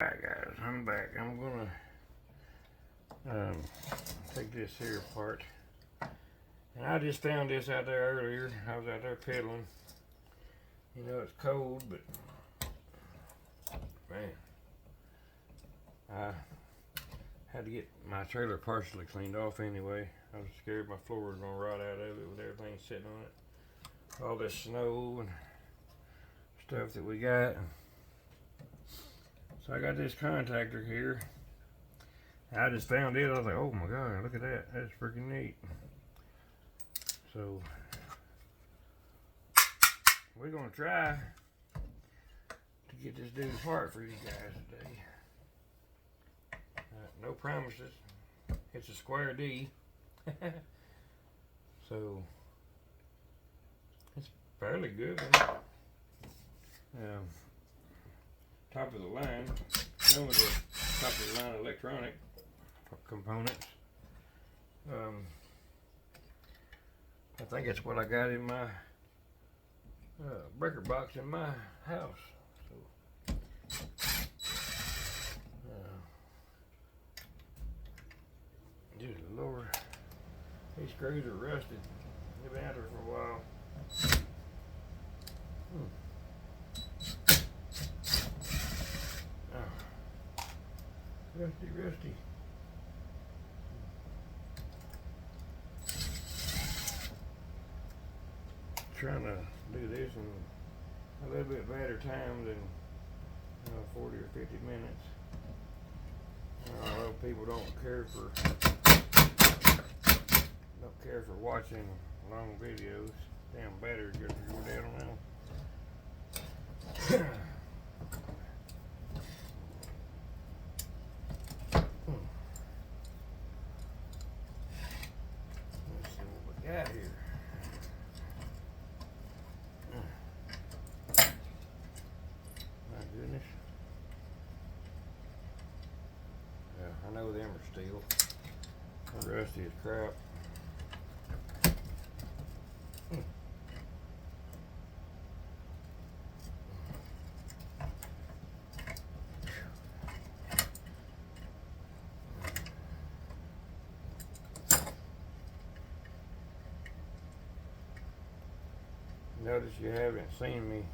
Alright guys, I'm back. I'm gonna take this here apart. And I just found this out there earlier. I was out there pedaling. You know it's cold, but man, I had to get my trailer partially cleaned off anyway. I was scared my floor was gonna rot out of it with everything sitting on it. All this snow and stuff that we got. So I got this contactor here. I just found it. I was like, oh my god, look at that. That's freaking neat. So we're gonna try to get this dude apart for you guys today. No promises. It's a square D. So it's fairly good. Top of the line, some of the top of the line electronic components. I think that's what I got in my breaker box in my house. So, dear Lord, these screws are rusted. They've been out there for a while. Rusty. Trying to do this in a little bit better time than 40 or 50 minutes. A lot of people don't care for watching long videos. Damn battery gets go down now. Got here. My goodness. Yeah, I know them are steel. They're rusty as crap. Notice you haven't seen me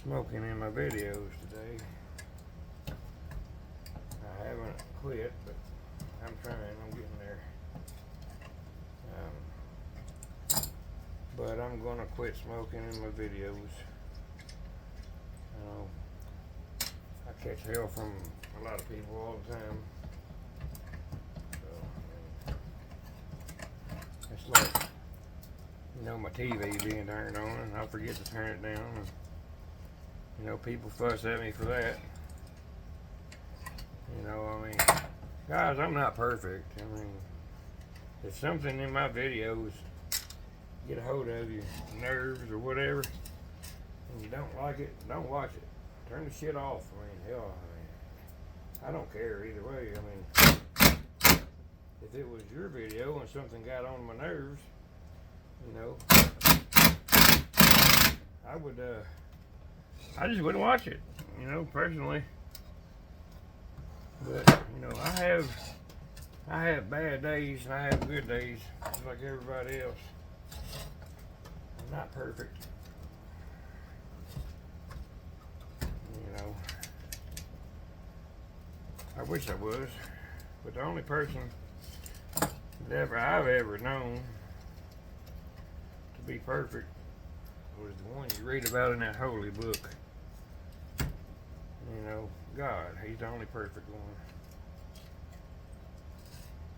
smoking in my videos today. I haven't quit, but I'm trying. I'm getting there. But I'm gonna quit smoking in my videos. I catch hell from a lot of people all the time. So, it's like, my TV being turned on and I forget to turn it down, and people fuss at me for that. Guys, I'm not perfect. If something in my videos get a hold of your nerves or whatever and you don't like it, don't watch it. Turn the shit off. Hell, I don't care either way. If it was your video and something got on my nerves, I just wouldn't watch it, personally. But, I have bad days and I have good days, just like everybody else. I'm not perfect. I wish I was, but the only person that I've ever known to be perfect was the one you read about in that holy book. God, he's the only perfect one.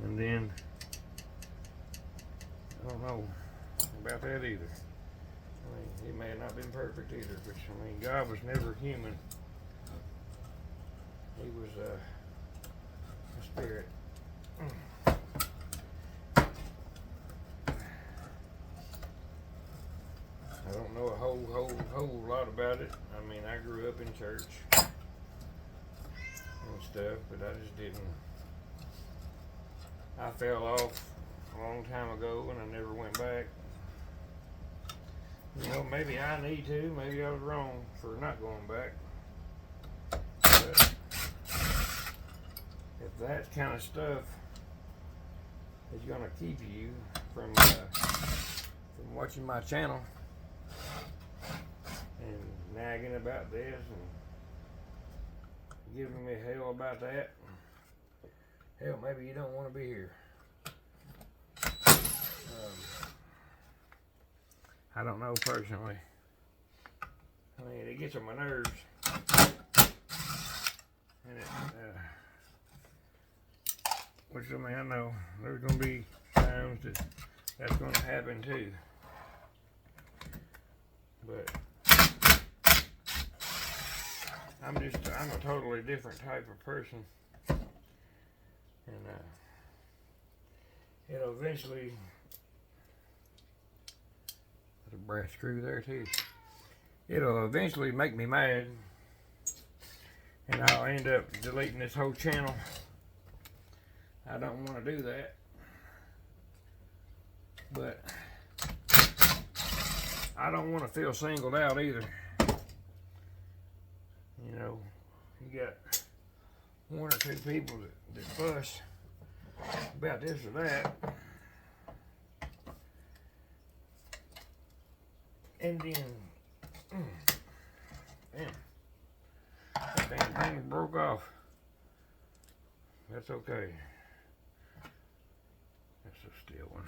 And then I don't know about that either. He may have not been perfect either, but God was never human. He was a spirit. I don't know a whole lot about it. I grew up in church and stuff, but I just didn't. I fell off a long time ago and I never went back. Maybe I need to. Maybe I was wrong for not going back. But if that kind of stuff is going to keep you from watching my channel and nagging about this and giving me hell about that, hell, maybe you don't want to be here. I don't know personally. I mean, it gets on my nerves. And it, which, I mean, I know there's going to be times that's going to happen too. But I'm a totally different type of person. And it'll eventually, there's a brass screw there too. It'll eventually make me mad, and I'll end up deleting this whole channel. I don't want to do that, but I don't want to feel singled out either. You know, you got one or two people that fuss about this or that, and then damn, that damn thing broke off. That's okay. That's a steel one.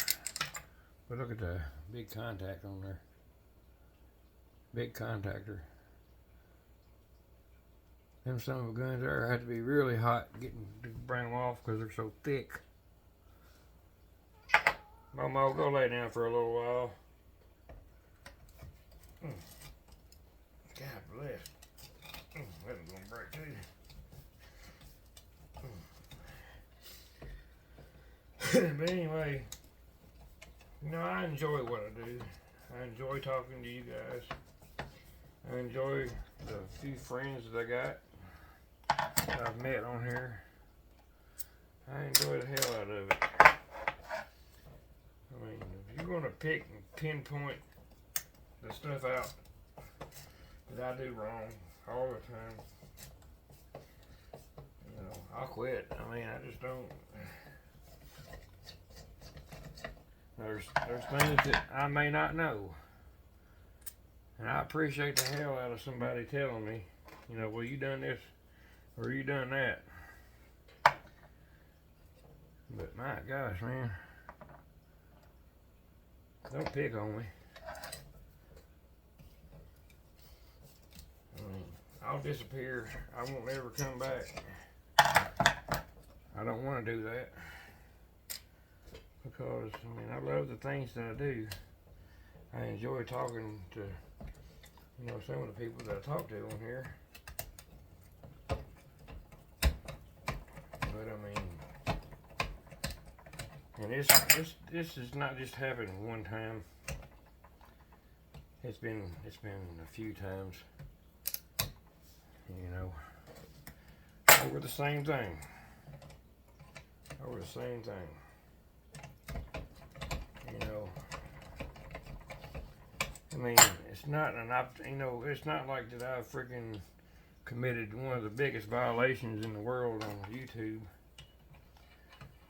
But look at the big contact on there. Big contactor. Them son of a guns there have to be really hot getting to bring them off because they're so thick. Momo, go lay down for a little while. God bless. That was gonna break too. But anyway, you know, I enjoy what I do. I enjoy talking to you guys. I enjoy the few friends that I got that I've met on here. I enjoy the hell out of it. I mean, if you're gonna pick and pinpoint the stuff out that I do wrong all the time, you know, I'll quit. I mean, I just don't. There's things that I may not know, and I appreciate the hell out of somebody telling me, you know, well, you done this or you done that. But my gosh, man, don't pick on me. I mean, I'll disappear. I won't ever come back. I don't want to do that. Because, I mean, I love the things that I do. I enjoy talking to, you know, some of the people that I talk to on here. But, I mean, and this is not just happened one time. It's been a few times. You know, over the same thing. Over the same thing. You know, I mean, it's not you know, it's not like that I've freaking committed one of the biggest violations in the world on YouTube.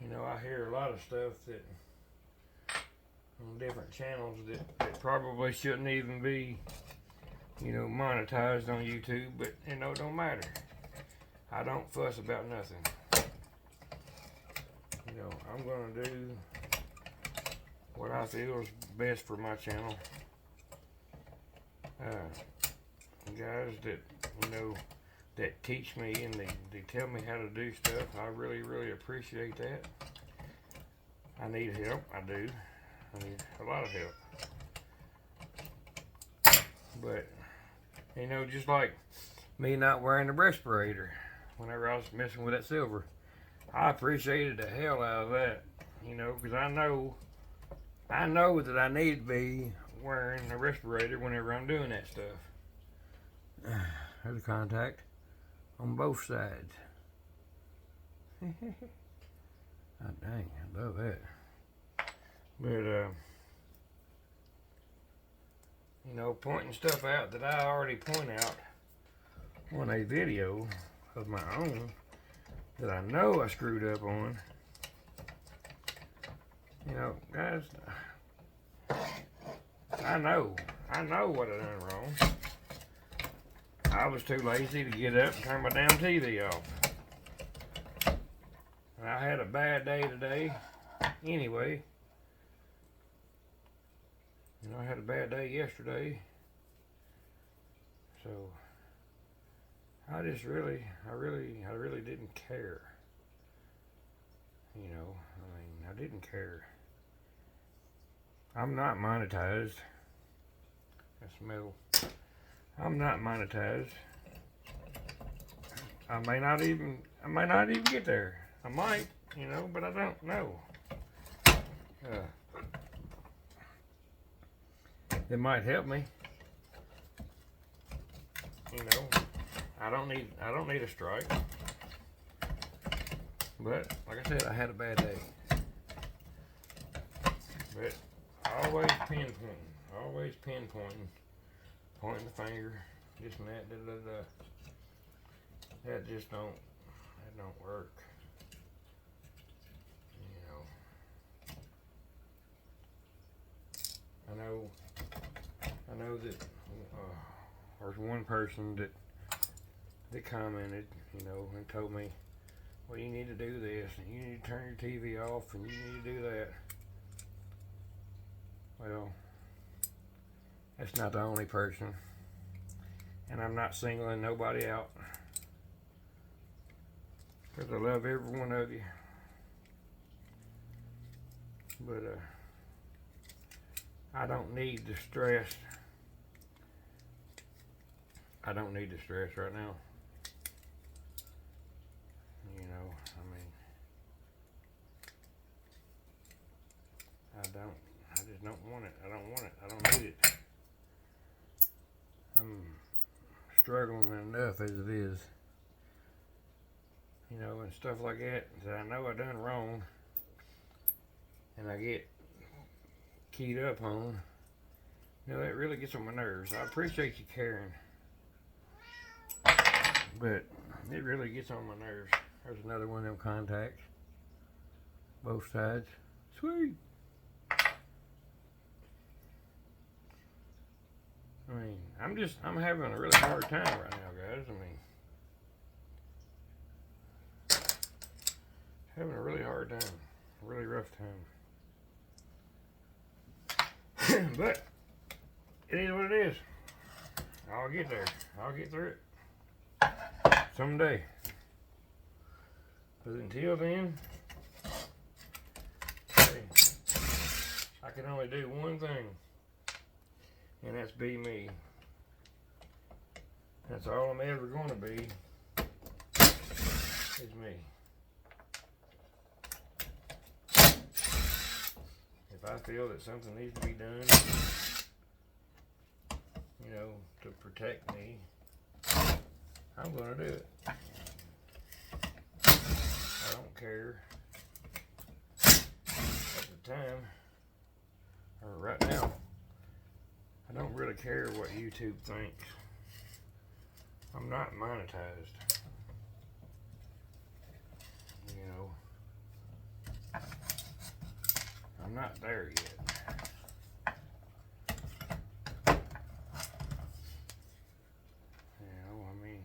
You know, I hear a lot of stuff that on different channels that probably shouldn't even be, you know, monetized on YouTube, but, you know, it don't matter. I don't fuss about nothing. You know, I'm gonna do what I feel is best for my channel. Guys that, you know, that teach me and they tell me how to do stuff, I really, really appreciate that. I need help, I do. I need a lot of help. But, you know, just like me not wearing the respirator whenever I was messing with that silver, I appreciated the hell out of that, you know, because I know that I need to be wearing a respirator whenever I'm doing that stuff. There's a contact on both sides. Oh, dang, I love that. But, you know, pointing stuff out that I already point out on a video, of my own that I know I screwed up on. You know, guys, I know what I done wrong. I was too lazy to get up and turn my damn TV off. And I had a bad day today anyway. You know, I had a bad day yesterday. So I really didn't care. You know, I mean, I didn't care. I'm not monetized. That's metal. I'm not monetized. I may not even get there. I might, you know, but I don't know. It might help me. You know, I don't need a strike. But like I said, I had a bad day. But always pinpointing, pointing the finger, this and that, da da da. That don't work. You know, I know that there's one person that commented, you know, and told me, well, you need to do this, and you need to turn your TV off, and you need to do that. Well, that's not the only person, and I'm not singling nobody out, because I love every one of you. But I don't need the stress. I don't need the stress right now. You know, I mean, I just don't want it. I don't want it. I don't need it. I'm struggling enough as it is. You know, and stuff like that I know I done wrong, and I get keyed up on. You know, that really gets on my nerves. I appreciate you caring, but it really gets on my nerves. There's another one of them contacts. Both sides. Sweet. I mean, I'm having a really hard time right now, guys. I mean, having a really hard time. A really rough time. But it is what it is. I'll get there. I'll get through it someday. But until then, hey, I can only do one thing, and that's be me. That's all I'm ever going to be, is me. If I feel that something needs to be done, you know, to protect me, I'm going to do it. I don't care at the time, or right now, I don't really care what YouTube thinks. I'm not monetized. You know, I'm not there yet. You know, I mean,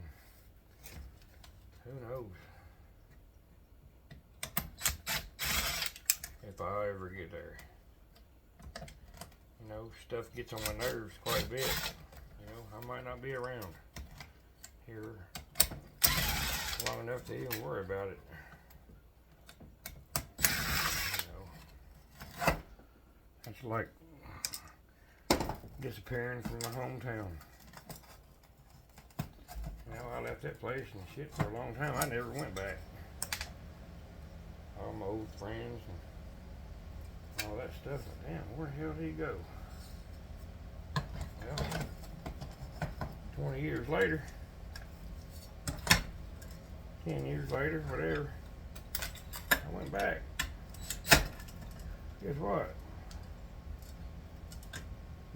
who knows if I'll ever get there. You know, stuff gets on my nerves quite a bit. You know, I might not be around here long enough to even worry about it. You know, it's like disappearing from my hometown. You know, I left that place and shit for a long time. I never went back. All my old friends and all that stuff. Damn, where the hell did he go? Well, 20 years later, 10 years later, whatever, I went back. Guess what?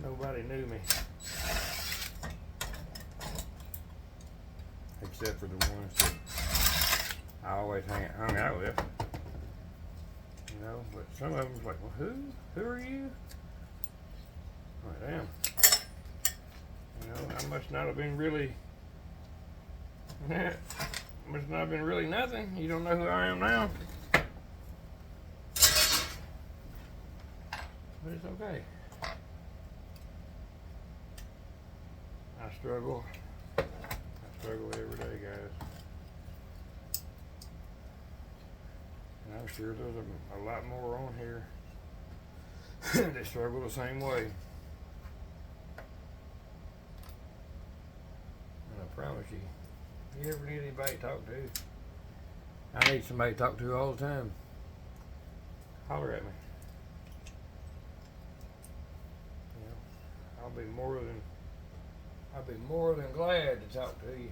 Nobody knew me. Except for the ones that always hung out with. You know, but some of them's like, well, who are you? Like, damn. You know, I must not have been really, must not have been really nothing. You don't know who I am now. But it's okay. I struggle every day, guys. And I'm sure there's a lot more on here that struggle the same way. And I promise you, if you ever need anybody to talk to, I need somebody to talk to all the time. Holler at me. You know, I'll be more than glad to talk to you.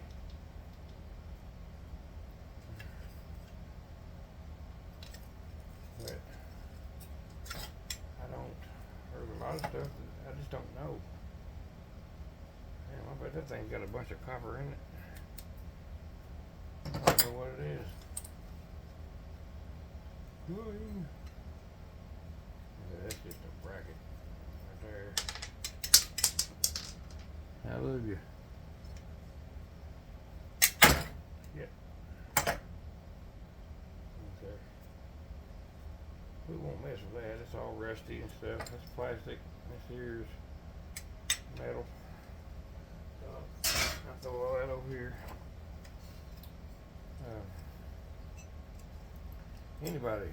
But there's a lot of stuff that I just don't know. Damn, I bet that thing's got a bunch of copper in it. I don't know what it is. That's just a bracket right there. I love you. Yep. Okay. We won't mess with that. It's all rusty and stuff. That's plastic. This here's metal. So I'll throw all that over here. Anybody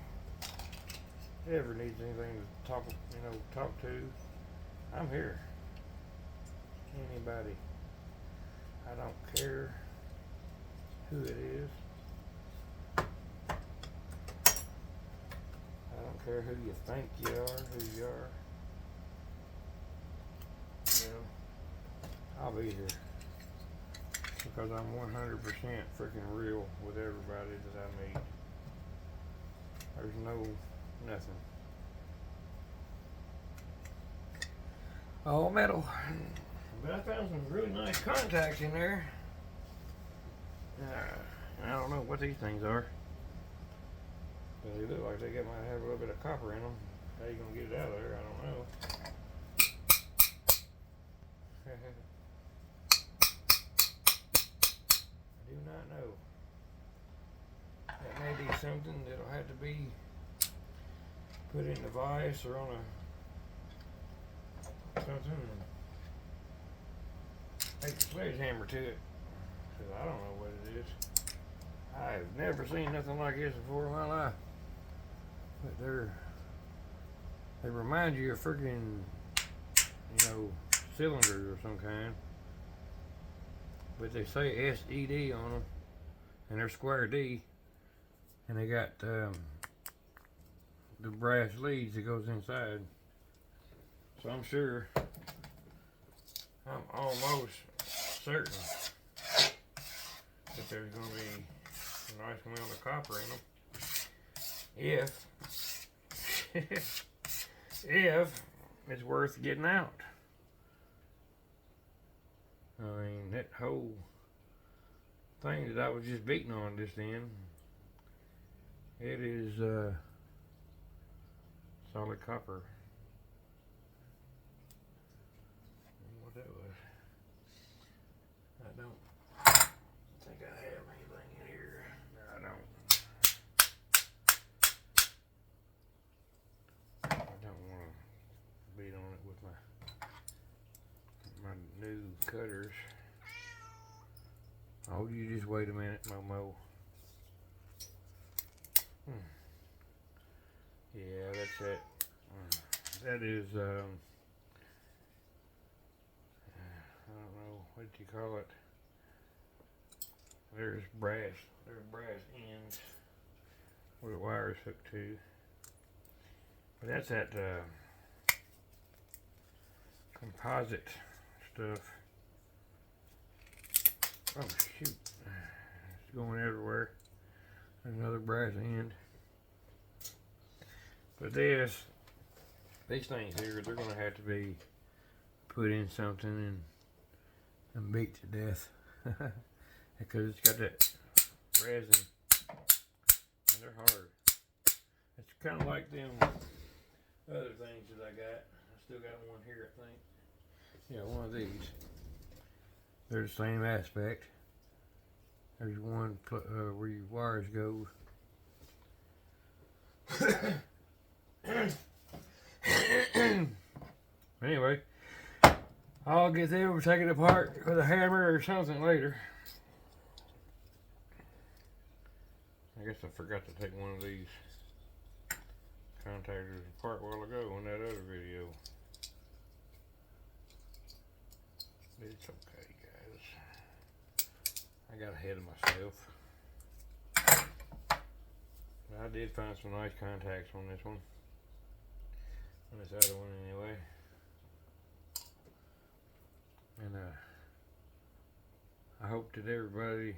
ever needs anything to talk to, I'm here. Anybody. I don't care who it is. I don't care who you think you are, who you are. You know, I'll be here because I'm 100% freaking real with everybody that I meet. There's nothing. All metal. But I found some really nice contacts in there. I don't know what these things are. But they look like they might have a little bit of copper in them. How you gonna get it out of there? I don't know. I do not know. That may be something that'll have to be put in the vise or on something and take the sledgehammer to it. Cause I don't know what it is. I've never seen nothing like this before in my life. But they remind you of freaking, cylinders or some kind. But they say SED on them, and they're square D, and they got the brass leads that goes inside. So I'm almost certain that there's going to be a nice amount of copper in them if it's worth getting out. I mean, that whole thing that I was just beating on just then, it is solid copper. What that was. I don't think I have anything in here. No, I don't want to beat on it with my new cutters. Oh, you just wait a minute, Momo. Yeah, that's it. That is, I don't know, what do you call it? There's brass ends where the wire is hooked to. But that's that composite stuff. Oh shoot, it's going everywhere. There's another brass end. But these things here, they're going to have to be put in something and beat to death. Because it's got that resin hard. It's kind of like them other things that I got. I still got one here, I think. Yeah, one of these. They're the same aspect. There's one where your wires go. Anyway, I'll get them, take it apart with a hammer or something later. I guess I forgot to take one of these contactors apart a while ago in that other video. It's okay, guys. I got ahead of myself. But I did find some nice contacts on this one. On this other one anyway. And I hope that everybody,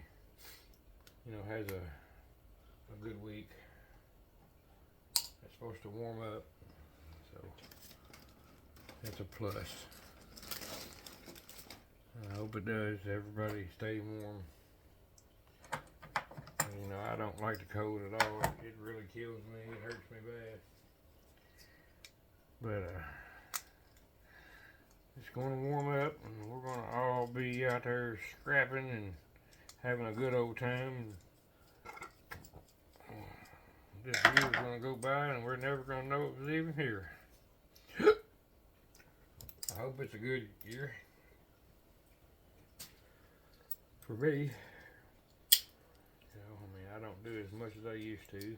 you know, has a good week. It's supposed to warm up, so that's a plus. And I hope it does. Everybody stay warm. And, you know, I don't like the cold at all. It really kills me. It hurts me bad. But it's going to warm up, and we're going to all be out there scrapping and having a good old time. This year is going to go by, and we're never going to know it was even here. I hope it's a good year for me. You know, I mean, I don't do as much as I used to. You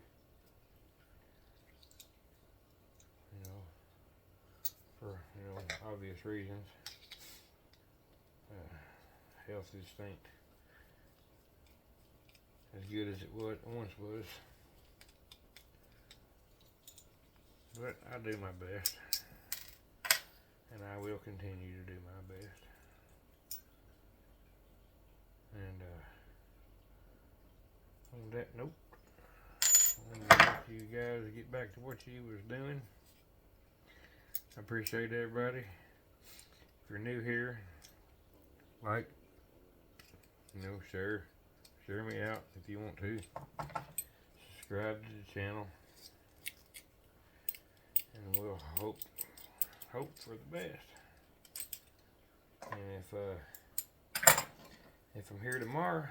know, for obvious reasons. Health just ain't as good as it once was. But I do my best, and I will continue to do my best. And on that note, I want to let you guys get back to what you was doing. I appreciate everybody. If you're new here, like, share me out if you want to. Subscribe to the channel. And we'll hope for the best. And if I'm here tomorrow,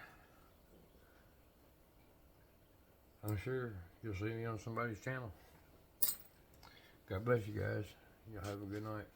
I'm sure you'll see me on somebody's channel. God bless you guys. Y'all have a good night.